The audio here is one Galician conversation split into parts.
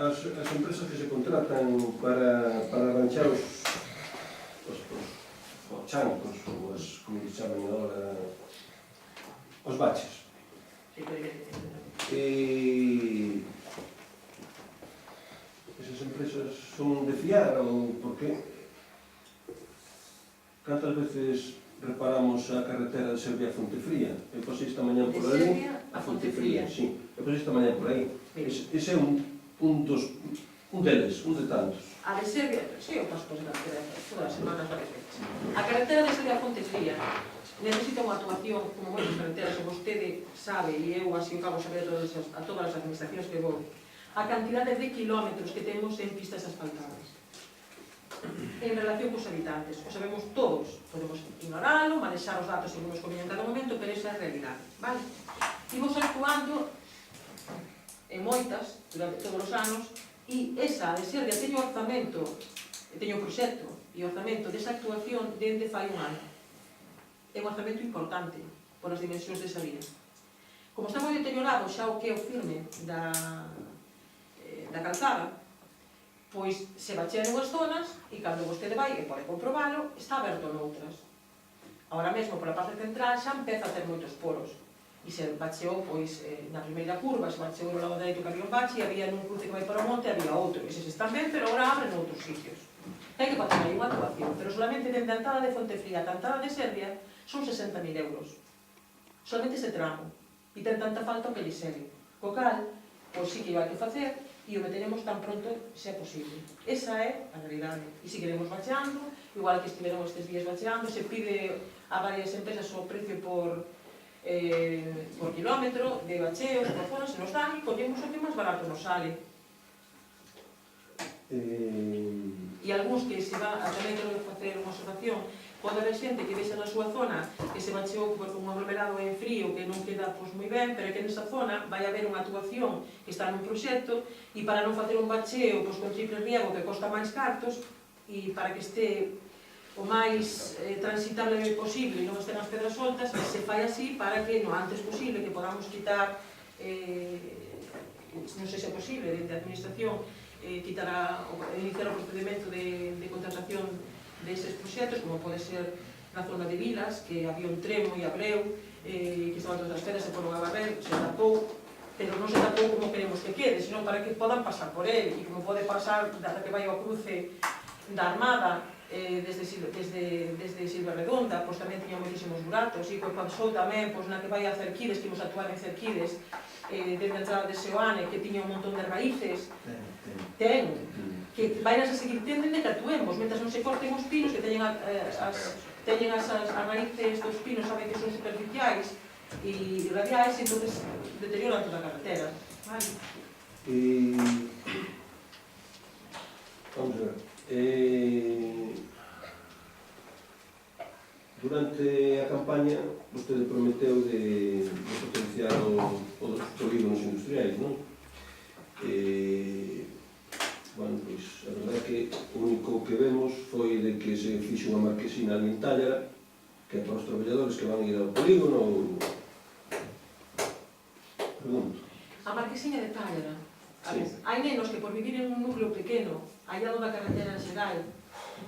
as empresas que se contratan para arranxar os chancos, ou as, como se chaman agora, os baches. E esas empresas son de fiar, ou porque cantas veces reparamos a carretera de Serbia a Fontefría? Eu pasei esta mañá por ali. De Serbia a Fontefría? Sí, eu pasei esta mañá por aí. Ese é un deles, un de tantos. A de Serbia, sí, eu paso por esa carretera todas as semanas varias veces. A carretera de Serbia a Fontefría necesita unha actuación, como moitas carreteras, e vostede sabe, e eu así o cabo saber a todas as administracións que vou, a cantidade de kilómetros que temos en pistas asfaltadas. En relación cos habitantes, o sabemos todos, podemos ignoralo, manexar os datos según nos conviene en cada momento, pero esa é a realidade, vale? Imos actuando en moitas, durante todos os anos, e esa de Serbia teño orzamento, teño proxecto e orzamento desa actuación dende fai un ano. É un orzamento importante, por as dimensións desa vía. Como está moi deteriorado xa o que é o firme da calzada, pois se bachea nunhas zonas e cando vostede vai e pode comprobalo, está aberto noutras. Ahora mesmo, pola parte central, xa empeza a ter moitos poros. E se bacheou, pois, na primeira curva, se bacheou no lado dereito que había un bache, e había nun cruce que vai para o monte, había outro. Eses están ben, pero agora abren noutros sitios. Hai que facer aí unha actuación, pero solamente dende a entrada de Fontefría a entrada de Serbia son 60.000 euros. Solamente ese tramo. E ten tanta falta o que lle segue. Co cal, pois sí que iba a que facer, e o meteremos tan pronto sea posible. Esa é a realidade. E se queremos bacheando, igual que estiveron estes días bacheando, se pide a varias empresas o precio por kilómetro de bacheos, por zona, se nos dan, e collemos o que máis barato nos sale. E algúns que se va a tamén quero facer unha observación, pode haber xente que vexa na súa zona que se bacheou por un aglomerado en frío que non queda moi ben, pero que nesa zona vai haber unha actuación que está nun proxecto e para non facer un bacheo con triple riego que costa máis cartos e para que este o máis transitable posible e non estén as pedras soltas, que se fai así para que no antes posible que podamos quitar, non sei se é posible, dentro da administración, iniciar o procedimento de contratación deses proxectos, como pode ser na zona de Vilas, que había un tremo e Abreu, que estaban todas as pedras, se foron a barrer, se tapou, pero non se tapou como queremos que quede, senón para que podan pasar por ele, e como pode pasar da que vai ao cruce da Armada, desde Silva Redonda, pois tamén tiña moitísimos buratos, e pois pasou tamén na que vai a Cerquides, que imos actuar en Cerquides, desde a entrada de Seoane, que tiña un montón de raíces, que vai a seguir tendo de que actuemos, mentre non se corten os pinos, que teñen as raíces dos pinos, saben que son superficiais e radiais, e entón deterioran toda a carretera. Vamos a ver. Durante a campaña, vostede prometeu de potenciar os polígonos industriais, non? Bueno, pois, a verdade é que o único que vemos foi de que se fixo unha marquesina ali en Tállara, que é para os traballadores que van ir ao polígono. Pregunto. A marquesina de Tállara. Sí. Hai nenos que por vivir en un núcleo pequeno, allá da carretera xeral,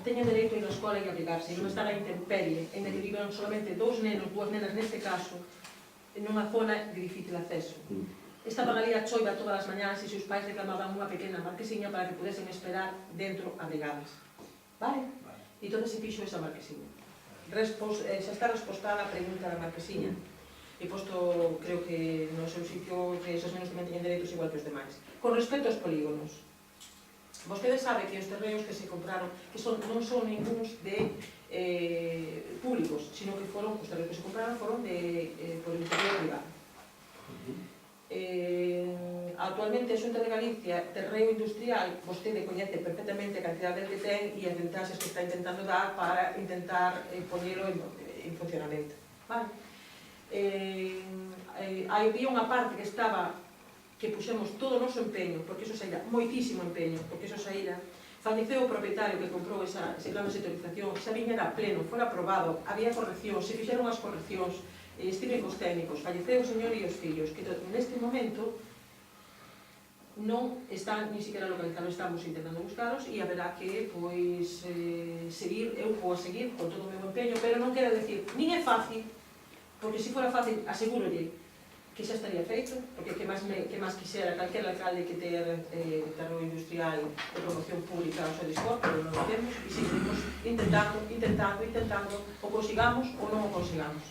teñen dereito a ir á escola e abrigarse, e non estar a intemperie, en que vivan solamente dous nenos, dúas nenas neste caso, nunha zona de difícil acceso. Estaban ali a choiva todas as mañás e seus pais reclamaban unha pequena marquesiña para que pudesen esperar dentro abrigadas. Vale? E todo se fixo esa marquesiña. Xa está respostada a pregunta da marquesiña. E posto, creo que no seu sitio, que esos nenos tamén teñen dereitos igual que os demais. Con respecto aos polígonos, vostede sabe que os terreos que se compraron, que non son ninguns de públicos, sino que foron, os terreos que se compraron foron por iniciativa privada. Actualmente a Xunta de Galicia, terreo industrial, vostede coñece perfectamente a cantidade que ten e as ventaxas que está intentando dar para intentar poñelo en funcionamento. Había unha parte que puxemos todo o noso empeño, porque iso saíra, moitísimo empeño, porque iso saíra, falleceu o propietario que comprou ese plan de sectorización, xa viña era pleno, fora aprobado, había correccións, se fixeron as correccións, estiven cos técnicos, falleceu o señor e os fillos, que neste momento non están ni siquiera localizados, estamos intentando buscaros e haberá que, pois, seguir, eu vou a seguir con todo o meu empeño, pero non quero decir, nin é fácil, porque se fora fácil, asegúrolle que xa estaría feito, porque que máis quixera calquer alcalde que ter terreno industrial de promoción pública ao seu dispor, pero non o temos, e seguimos intentando, o consigamos ou non o consigamos.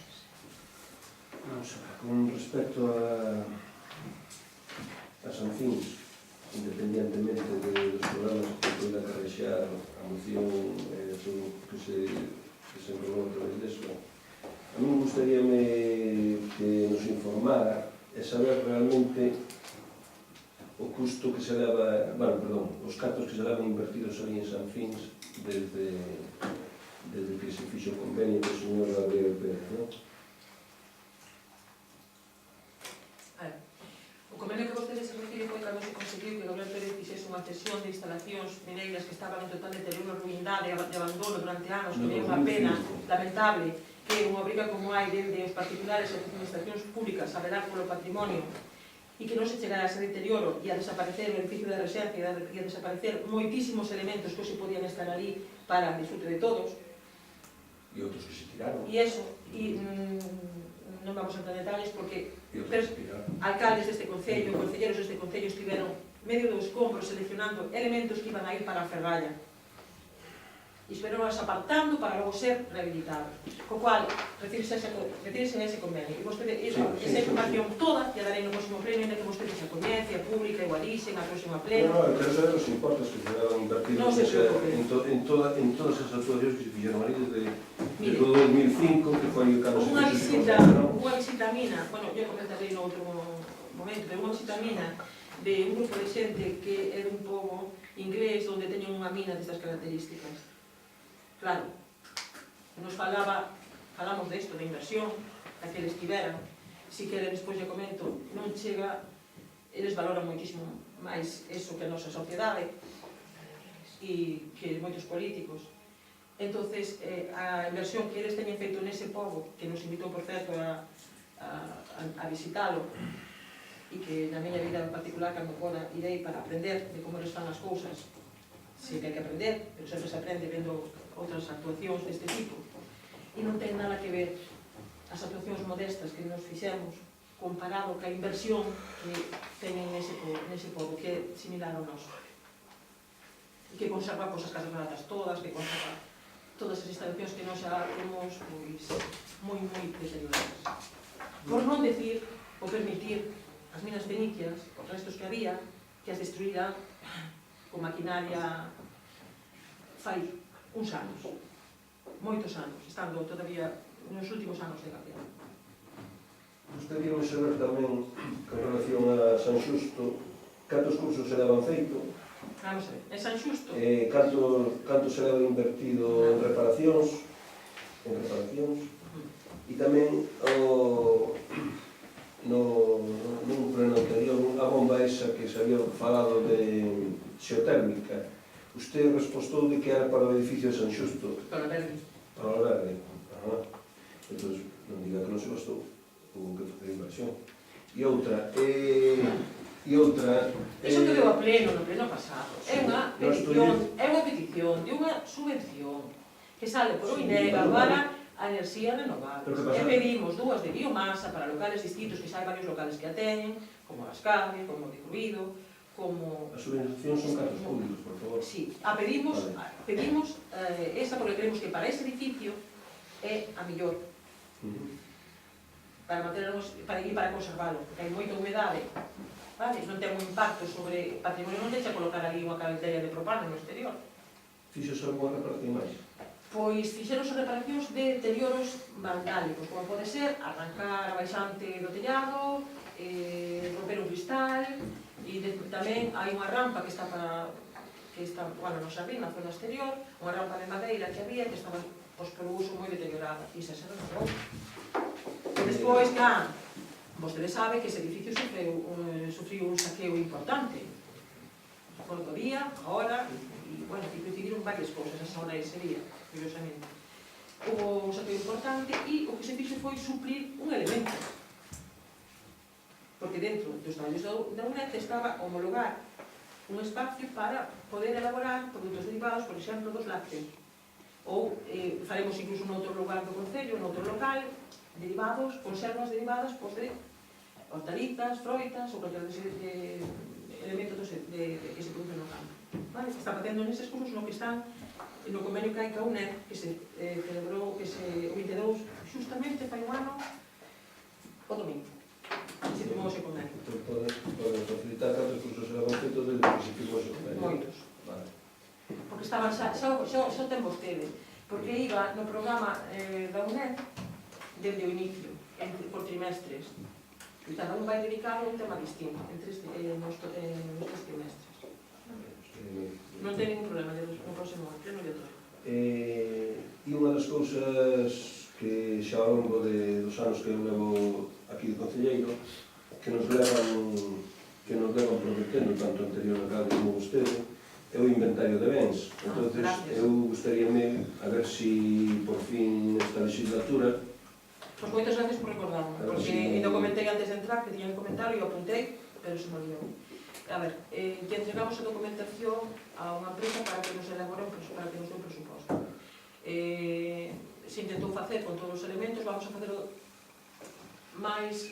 Vamos a ver, con respecto a sancións, independientemente dos programas que poida carrexar a moción todo que se enrolou a través deso, a mí gustaríame que nos informara e saber realmente o custo que se leva, os cartos que se levan invertidos ali en Sanfins desde que se fixo o convenio do señor Gabriel Pérez, non? O convenio que vostedes se refire foi cando se conseguiu que Gabriel Pérez fixese unha cesión de instalacións mineiras que estaban en total deterioro, ruindade e abandono durante anos, que é unha pena lamentable que unha obriga como hai dende os particulares e as administracións públicas a velar polo patrimonio e que non se chegara a ese deterioro e a desaparecer o edificio de residencia e a desaparecer moitísimos elementos que se podían estar ali para o disfrute de todos. E outros que se tiraron. E eso, non vamos a entrar en detalles porque alcaldes deste concello, concelleros deste concello estiveron medio do escombro seleccionando elementos que iban a ir para a ferralla. E estiveron apartando para logo ser rehabilitados. Co cual, refírese a ese convenio. E vostede, esa información toda, e a darei no próximo pleno, ainda que vostede se coñece, a pública, igualise, na próxima pleno. Non, quero saber os importes que se levan invertidos en todas as actuacións que se fixeron ali desde o 2005, que foi o cando se fixo unha visita a mina, bueno, eu comentarei no outro momento, pero unha visita a mina de un grupo de xente que é dun pobo inglés onde teñen unha mina destas características. Claro, nos falamos desto, de inversión, a que eles tiveran, si que despois lle comento, non chega, eles valoran moitísimo máis eso que a nosa sociedade e que moitos políticos. Entonces, a inversión que eles teñen feito nese pobo, que nos invitou, por certo, a visitalo, e que na miña vida particular, cando poda, irei para aprender de como eles fan as cousas, si que hai que aprender, pero sempre se aprende vendo outras actuacións deste tipo, e non ten nada que ver as actuacións modestas que nos fixemos comparado ca inversión que teñen nese pobo, que é similar ao noso, e que conserva as casas baratas todas, que conserva todas as instalacións que nós xa temos moi deterioradas. Por non decir, ou permitir, as minas fenicias, os restos que había, que as destruíran con maquinaria fai uns anos, moitos anos, estando todavía nos últimos anos de Gabriel. Gostaríamos saber tamén, con relación a San Xusto, cantos cursos se levan feito? Vamos a ver, en San Xusto? Canto se leva invertido en reparacións? E tamén nun pleno anterior, a bomba esa que se había falado de xeotérmica, usted respostou de que era para o edificio de San Xusto. Para o verde. Para o verde. Entón, non diga que non se gastou, houve que facer inversión. E outra... Iso que deu a pleno, no pleno pasado. É unha petición de unha subvención que sale por Oinega para a enerxía renovable. E pedimos dúas de biomasa para locales distintos, que xa hai varios locales que a teñen, como Ascave, como de Ruido, como... As subvencións son cartos públicos, por favor. Sí, pedimos esa porque creemos que para ese edificio é a mellor. Para mantenernos, para conservalo, porque hai moita humedade, non ten un impacto sobre patrimonio, non deixa colocar ali unha caldeira de propano no exterior. Fixose algunha reparación máis? Pois fixeron reparacións de deterioros vandálicos, como pode ser arrancar a baixante do tellado, romper un cristal, e tamén hai unha rampa que está no xardín, na zona exterior, unha rampa de madeira que había que estaba polo uso moi deteriorada, e xa se renovou. Despois, vostede sabe que ese edificio sufriu un saqueo importante. Por do día, agora, e, bueno, que coincidiron varias cousas esa hora ese día, curiosamente. Hubo un saqueo importante e o que se fixo foi suplir un elemento. porque dentro dos traballos da UNED estaba homologar un espacio para poder elaborar produtos derivados, por exemplo, dos lácteos. Ou faremos incluso noutro lugar do Concello, noutro local, derivados, conservas derivadas de hortalizas, froitas ou cualquier elementos que se producen no campo. Vale? Está facendo neses cursos no que están no convenio que hai ca UNED, que se celebrou o 22, justamente fai un ano, o domingo. Se firmou ese convenio. Entón, poden facilitar cantos cursos se van feitos desde que se firmou ese convenio? Moitos. Vale. Porque estaban xa ten vostede, porque iba no programa da UNED desde o inicio, por trimestres. E cada un vai dedicado a un tema distinto nos trimestres. Non ten ningún problema, no próximo pleno de outro. E unha das cousas que xa ao longo dos anos que eu levo aquí de concelleiro que nos levan prometendo tanto anterior a cada como vostede é o inventario de bens. Entón, eu gustaríame a ver si por fin nesta legislatura. Pois moitas gracias por recordarme, porque ainda comentei antes de entrar que tiña que comentar e o apuntei, pero se me olvidou. A ver, que entregamos a documentación a unha empresa para que nos elabore para que nos dé un presuposto. Se intentou facer con todos os elementos, vamos a facelo máis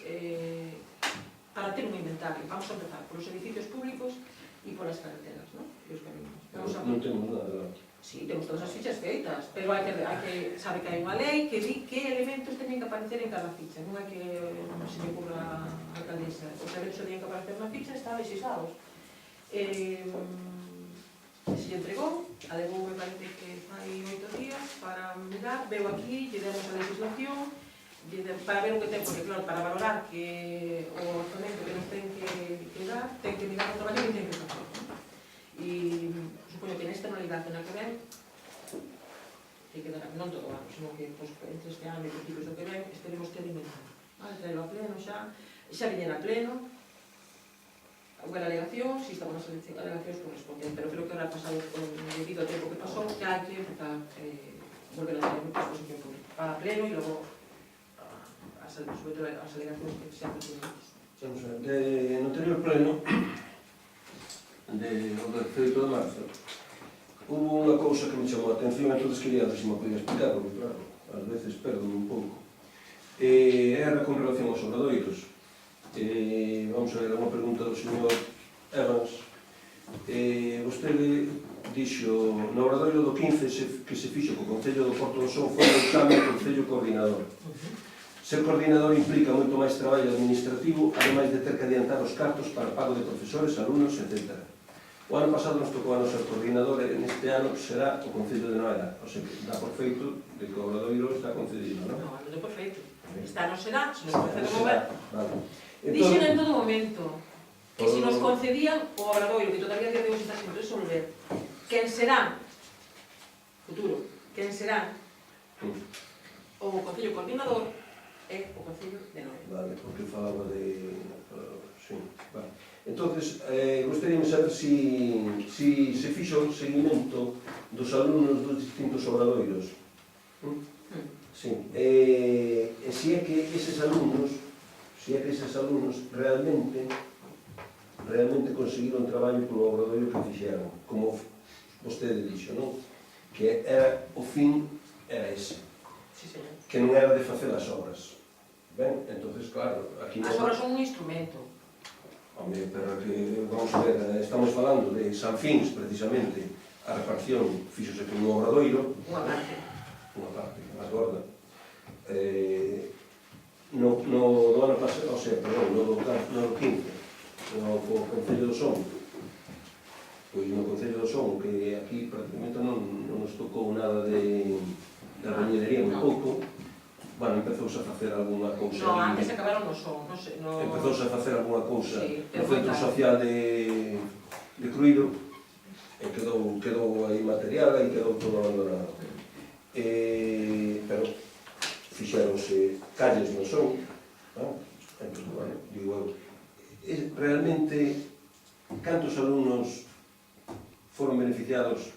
para ter un inventario. Vamos a empezar polos edificios públicos e polas carreteras, non? E os caminos. Non temos nada. Sí, temos todas as fichas feitas, pero hai que sabe que hai unha lei que di que elementos teñen que aparecer en cada ficha, non é que se me ocurra a alcaldesa. Os elementos que teñen que aparecer na ficha están legislados. Se lle entregou, alevou, me parece que fai 8 días para mirar, veo aquí, lle demos a legislación, para ver o que ten, porque claro, para valorar que o orzamento que nos ten que dar, ten que mirar o traballo que ten que facer. E supoño que nesta anualidade na que ven que quedará, non todo o ano, senón que entre este ano e principios do que ven esperemos ter inventado. Traelo a pleno xa viñen a pleno, houve alegación, si estaban as alegacións correspondentes, pero creo que ahora pasado con debido ao tempo que pasou, que hai que empezar volver a ter unha exposición pública para pleno e logo sobre todo as alegacións que sean pertinentes. No anterior pleno do 18 de marzo hubo unha cousa que me chamou a atención, entón quería ver se me podía explicar, porque claro, ás veces perdo un pouco. Era con relación aos obradoiros. Vamos a ver unha pregunta do señor Evans. Vostede dixo no obradoiro do 15 que se fixo co Concello do Porto do Son foi o exame do Concello Coordinador. Ser coordinador implica moito máis traballo administrativo, ademais de ter que adiantar os cartos para pago de profesores, alumnos, etc. O ano pasado nos tocou a non ser coordinador e neste ano será o Concello de Noela. O sea, que dá por feito de que o obradoiro está concedido, non? Non, ando por feito. Este ano será, se nos concede mover. Dixen en todo momento que se nos concedían o obradoiro, que todavía a día de hoxe está sin resolver, quen será, futuro, quen será o Concello Coordinador é o Concello de Noela. Vale, porque falaba de... Sí, vale. Entonces, gostaríame saber si se fixo o seguimento dos alumnos dos distintos obradoiros. Sí. E se é que eses alumnos realmente conseguiron traballo polo obradoiro que fixeron, como vostede dixo, non? Que era, o fin era ese. Sí, señor. Que non era de facer as obras. Ben, entonces, claro, aquí... As obras son un instrumento. Home, pero que, vamos a ver, estamos falando de San Fins, precisamente, a reparación fíxose con un obradoiro, Unha parte, máis gorda. No ano pasado, o sea, perdón, no do 15, no Concello do Son, pois no Concello do Son, que aquí prácticamente non nos tocou nada de reñería, moi pouco. Bueno, empezouse a facer algunha cousa... No, antes acabaron no Son, non sei, no... Empezouse a facer algunha cousa no Centro claro. Social de Cruído, e quedou aí material e quedou todo abandonado. Pero fixeronse calles no Son, non? Entón, bueno, digo eu, realmente, cantos alumnos foron beneficiados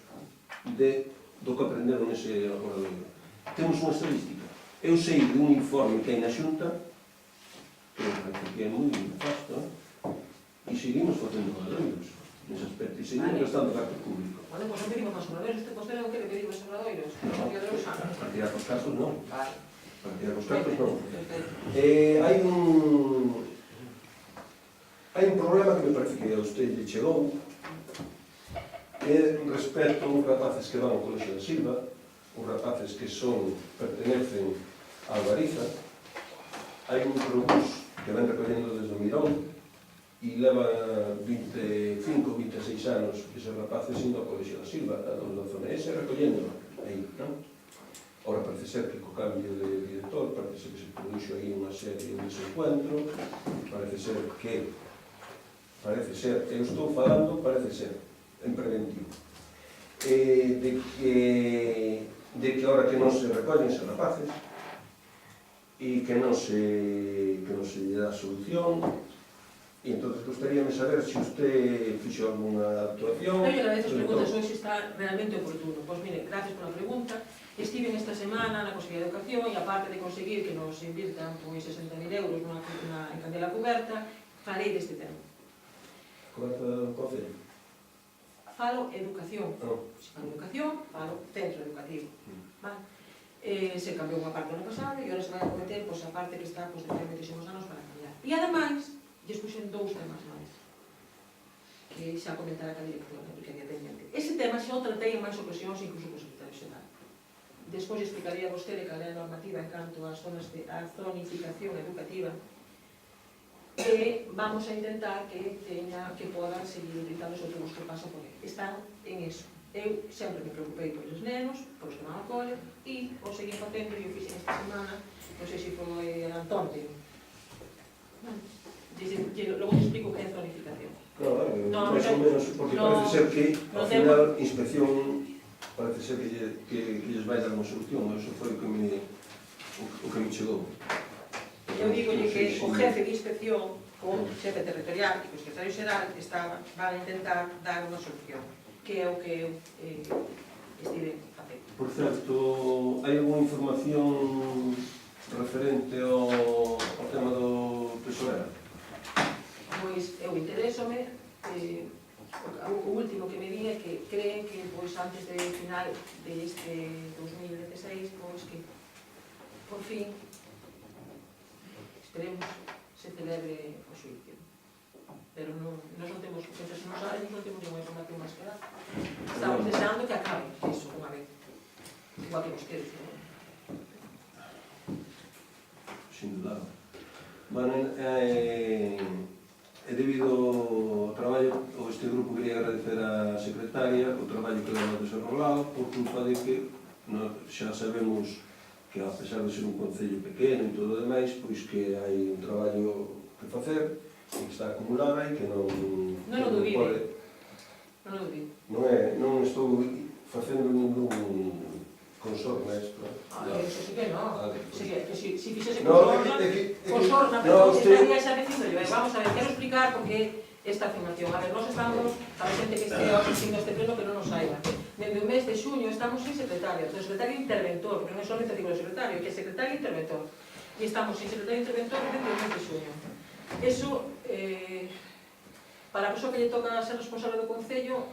do que aprenderon nese obradoiro? Temos unha estadística. Eu sei de un informe que hai na Xunta que é moi nefasto, e seguimos facendo obradoiros nese aspecto, e seguimos gastando gasto público. Bueno, pois non pedimos máis obradoiros, vostede non quere pedir máis obradoiros, no que de los anos. Para tirar os cartos, non. Vale. Para tirar os cartos, non. Perfecto. Hai un problema que me parece que a usted lle chegou, que respecto a uns rapaces que van ao Colexio da Silva, uns rapaces que pertenecen a Albariza. Hai un microbús que ven recollendo desde o Mirón e leva 25 ou 26 anos eses rapaces indo ao Colexio da Silva, a todos da zona ese, recollendo aí, non? Ora parece ser que co cambio de director, parece ser que se produxo aí unha serie de desencuentro, parece ser, eu estou falando, parece ser, en preventivo, de que ahora que non se recollen eses rapaces e que non se lle dá solución, e entón gustaríame saber se usted fixo alguna actuación. Eu lle agradezo as preguntas, hoxe está realmente oportuno. Pois mire, gracias pola pregunta. Estive esta semana na Consellería de Educación e aparte de conseguir que nos invirtan 60.000 euros en candela coberta, farei deste tema. Coberta do Concello? Falo educación. Se falo educación, falo centro educativo. Vale? Se cambiou unha parte no pasado e agora se vai a cometer a parte que está de moitísimos anos para cambiar. E ademais, lles puxen dous temas máis que xa comentara a directora, porque había pendiente. Ese tema xa o tratei en máis ocasións, incluso co secretario xeral. Despois explicaría a vostede cal é a normativa en canto ás zonas de zonificación educativa, e vamos a intentar que podan seguir utilizando os autobús que pasan por aí. Están en eso. Eu sempre me preocupei polos nenos, polos que van ao cole, e o seguí facendo, e o fixen esta semana, non sei se foi Antonte. Logo te explico que é zonificación. Máis ou menos, porque parece ser que, ao final, inspección, parece ser que lles vai dar unha solución, eso foi o que me chegou. Eu digolle que o jefe de inspección, o xefe territorial e o secretario xeral van a intentar dar unha solución, que é o que eu estive facendo. Por certo, hai algunha información referente ao tema do tesorero? Pois eu interésome, o último que me di é que creen que antes de final deste 2016, que por fin esperemos se celebre o xuicio. Pero nós non temos, mentre non sabemos, non temos ninguna información máis que dar. Estamos deseando que acabe iso unha vez. Igual que vostedes, non? Sin duda. Bueno, debido ao traballo, este grupo quería agradecer á secretaria o traballo que leva desenrolado, por culpa de que xa sabemos que, a pesar de ser un concello pequeno e todo o demais, pois que hai un traballo que facer, que está acumulada e que non dubide. Non o dubide. Non estou facendo ningún consorna isto. Eso sí que non. Que si fixese No, consorna, pero estaría xa dicindo, vamos a ver, quero explicar porque esta afirmación. A ver, nós estamos, para a xente que este asistindo a este pleno que non nos saiba, dende o mes de xuño estamos sin secretario, o secretario interventor, porque non é solamente digo o secretario, que é secretario interventor. E estamos sin secretario interventor dende o mes de xuño. Eso, para a persoa que lle toca ser responsable do Concello,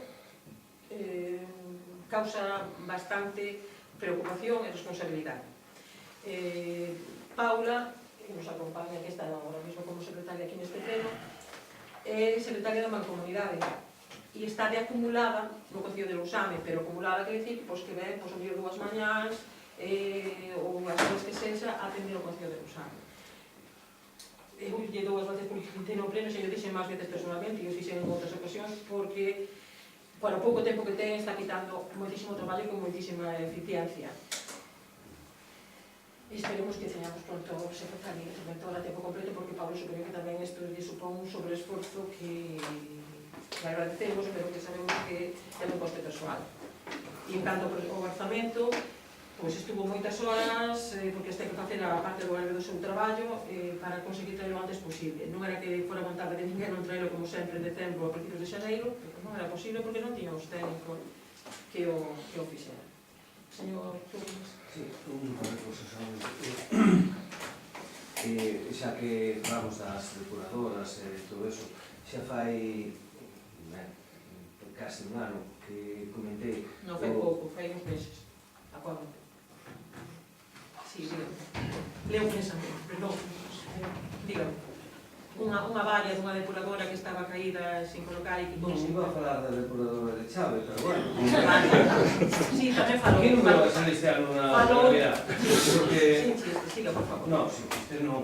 causa bastante preocupación e responsabilidade. Paula, que nos acompaña, que está ahora mesmo como secretaria aquí neste pleno, é secretaria da Mancomunidade e está de acumulada no Concello de Lousame, pero acumulada quer dicir que ven o mellor dúas mañás ou as horas que sexa a atender o Concello de Lousame. Eu lle dou as gracias por que no pleno, se lle dixen máis veces personalmente e eu dixen en outras ocasións, porque por o pouco tempo que ten está quitando moitísimo traballo con moitísima eficiencia. Esperemos que teñamos pronto o secretario interventor a tempo completo, porque Pablo supoño que tamén isto lle supón un sobreesforzo que agradecemos, pero que sabemos que ten un coste persoal. E en canto ao orzamento, pois estuvo moitas horas, porque este que facer a parte do horario do seu traballo para conseguir traerlo o antes posible. Non era que fora vontade de ninguén non traerlo como sempre en decembro a principios de xaneiro, pero non era posible porque non tiñamos técnico que o fixera. Señor Turnes. Sí, un par de cosas. xa que falamos das depuradoras e todo eso, xa fai casi un ano que comentei Non fai pouco, fai uns meses. Acordo. Sí, dígame. Leo un pensamento, perdón. Dígame. Unha valla dunha depuradora que estaba caída sin colocar e que non quise... iba a falar da depuradora de Chave, pero bueno. Sí, tamén falou. Que número vai salir este ano na Navidad? Porque... Sí, siga, por favor. Non, si, este non.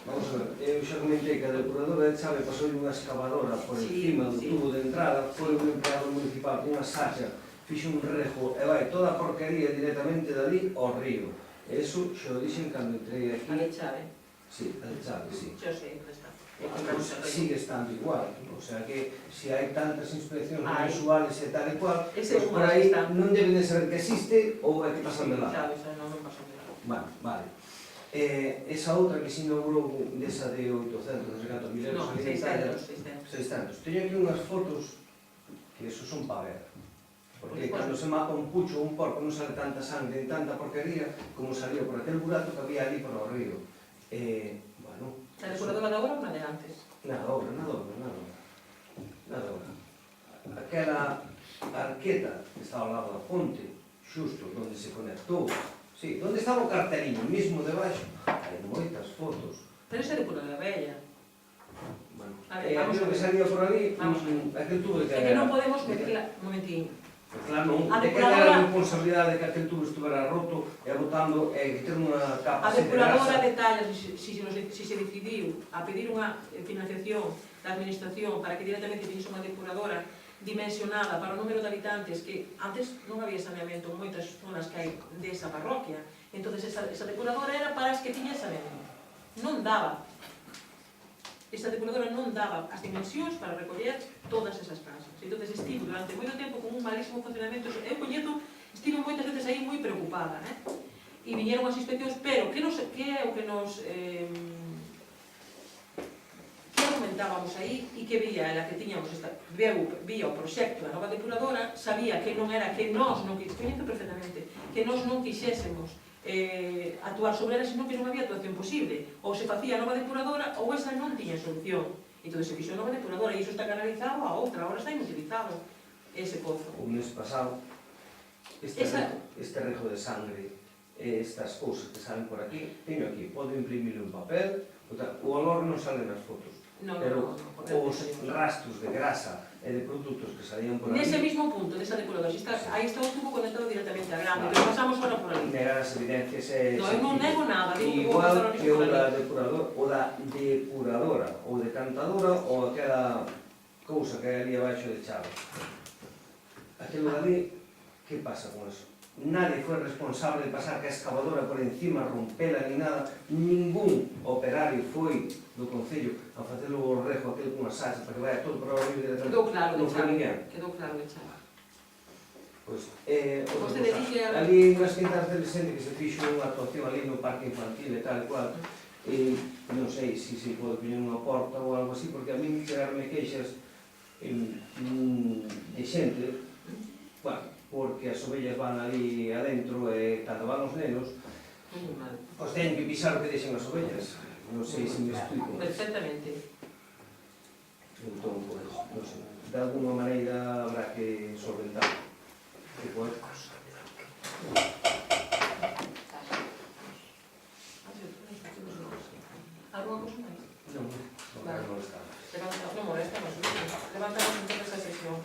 Vamos a ver, eu xa comentei que a depuradora de Chave pasou unha excavadora por encima do tubo de entrada, foi un empleado municipal con unha saxa, fixo un rejo e vai toda a porquería directamente dali ao río. E iso xa o dixen cando entrei aquí. A de Chave. Sí, a de Chave, sí. Yo sei, onde está. Pues sigue estando igual, o sea que se hai tantas inspeccións mensuales e tal e cual, pues por aí non deben de saber que existe ou é que pasan de lado. Claro, esa non pasan de lado. Vale. Esa outra que se inaugurou desa de 800, non sei cantos mil euros, No, 600. Teño aquí unhas fotos que eso son para ver. Porque cando se mata un pucho ou un porco non sale tanta sangre e tanta porquería como salió por aquel burato que había ali por o río. Bueno... A depuradora de agora ou na de antes? Nada obra. Aquela arqueta que estaba ao lado da ponte, xusto onde se conectou, sí, onde estaba o carteliño, mismo debaixo, hai moitas fotos. Pero esa é depuradora vella. Bueno, vamos aquilo que salía por ali, aquel tubo de que... É que non podemos meterla... Un momentín. Claro, non, de que era a responsabilidade de que aquel tubo estuvera roto e botando e que ter unha capa a depuradora detalla si se decidiu a pedir unha financiación da administración para que directamente teniese unha depuradora dimensionada para o número de habitantes que antes non había saneamento en moitas zonas que hai desa parroquia. Entón, esa depuradora era para as que tiñan saneamento. Non daba. Esta depuradora non daba as dimensións para recoller todas esas casas. Entón, estivo durante moito tempo con un malísimo funcionamento. Eu coñezo, estivo moitas veces aí moi preocupada, e viñeron as inspeccións, pero que é o que nos que argumentábamos aí e que vía ela que tiñamos vía o proxecto da nova depuradora, sabía que non era que nós non coñezo perfectamente, que nós non quixésemos actuar sobre ela, senón que non había actuación posible. Ou se facía a nova depuradora ou esa non tiña solución. Entón se fixo a nova depuradora e iso está canalizado a outra, agora está inutilizado ese pozo. O mes pasado, este rejo de sangre, estas cousas que salen por aquí, teño aquí, podo imprimir un papel, o olor non sale nas fotos, pero os rastros de grasa e de produtos que salían por aquí... Nese mismo punto, nesa depuradora, aí está o tubo conectado directamente a grande, pero pasamos ahora por ali. Negar as evidencias é... No, eu non nego nada, digo que vou igual pasar que o da depuradora, ou decantadora, ou aquela cousa que hai ali abaixo de Chave. Aquilo dali, que pasa con eso? Nadie foi responsable de pasar que a excavadora por encima, rompela ni nada. Ningún operario foi do Concello a facelo o rejo aquel cunha salsa para que vaya todo para o río directamente. Quedou claro de Chave. Quedou claro de Chave. Pois, Vostede dixe... ali nas quintas de Vicente que se fixo unha actuación ali no parque infantil e tal e cual, non sei se pode poñer unha porta ou algo así, porque a mí chegarme queixas de xente, bueno, porque as ovellas van ali adentro e cando van os nenos, pois teñen que pisar o que deixen as ovellas. Non sei se me explico. Perfectamente. Entón, pois, non sei, de alguma maneira habrá que solventar. Que pois... Alguna cosa máis? Non, non está. Non molestamos. Levantamos entonces a sesión.